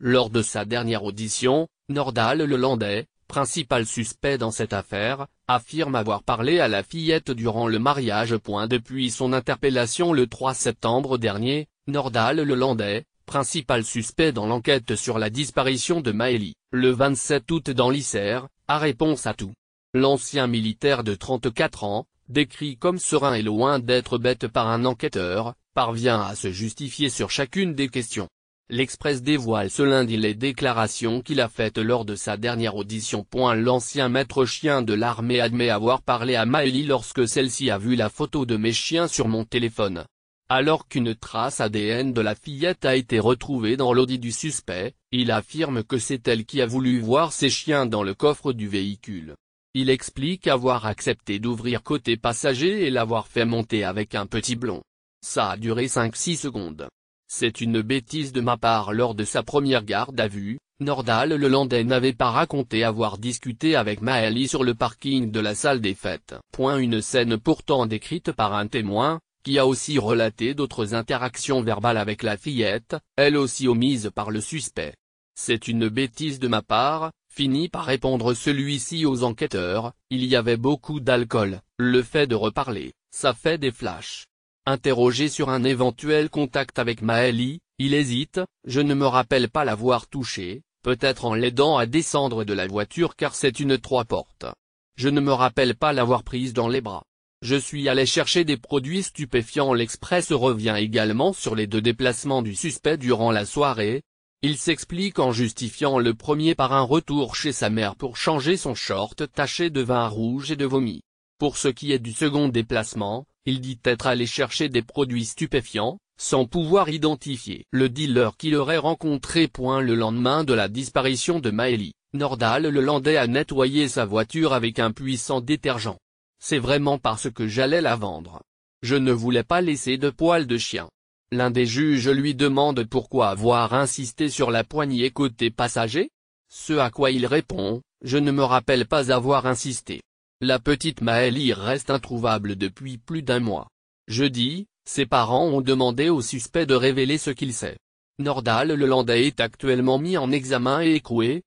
Lors de sa dernière audition, Nordal Lelandais, principal suspect dans cette affaire, affirme avoir parlé à la fillette durant le mariage. Depuis son interpellation le 3 septembre dernier, Nordal Lelandais, principal suspect dans l'enquête sur la disparition de Maëlie, le 27 août dans l'Isère, a réponse à tout. L'ancien militaire de 34 ans, décrit comme serein et loin d'être bête par un enquêteur, parvient à se justifier sur chacune des questions. L'Express dévoile ce lundi les déclarations qu'il a faites lors de sa dernière audition. L'ancien maître chien de l'armée admet avoir parlé à Maëlie lorsque celle-ci a vu la photo de mes chiens sur mon téléphone. Alors qu'une trace ADN de la fillette a été retrouvée dans l'audi du suspect, il affirme que c'est elle qui a voulu voir ses chiens dans le coffre du véhicule. Il explique avoir accepté d'ouvrir côté passager et l'avoir fait monter avec un petit blond. Ça a duré 5-6 secondes. C'est une bêtise de ma part. Lors de sa première garde à vue, Nordal Lelandais n'avait pas raconté avoir discuté avec Maëlie sur le parking de la salle des fêtes. Une scène pourtant décrite par un témoin, qui a aussi relaté d'autres interactions verbales avec la fillette, elle aussi omise par le suspect. C'est une bêtise de ma part, finit par répondre celui-ci aux enquêteurs, il y avait beaucoup d'alcool, le fait de reparler, ça fait des flashs. Interrogé sur un éventuel contact avec Maëlie, il hésite, je ne me rappelle pas l'avoir touchée, peut-être en l'aidant à descendre de la voiture car c'est une 3 portes. Je ne me rappelle pas l'avoir prise dans les bras. Je suis allé chercher des produits stupéfiants. L'Express revient également sur les 2 déplacements du suspect durant la soirée. Il s'explique en justifiant le premier par un retour chez sa mère pour changer son short taché de vin rouge et de vomi. Pour ce qui est du second déplacement, il dit être allé chercher des produits stupéfiants, sans pouvoir identifier le dealer qu'il aurait rencontré. Le lendemain de la disparition de Maëlie, Nordal Lelandais a nettoyé sa voiture avec un puissant détergent. C'est vraiment parce que j'allais la vendre. Je ne voulais pas laisser de poils de chien. L'un des juges lui demande pourquoi avoir insisté sur la poignée côté passager. Ce à quoi il répond, je ne me rappelle pas avoir insisté. La petite Maëlie reste introuvable depuis plus d'1 mois. Jeudi, ses parents ont demandé au suspect de révéler ce qu'il sait. Nordal Lelandais est actuellement mis en examen et écroué,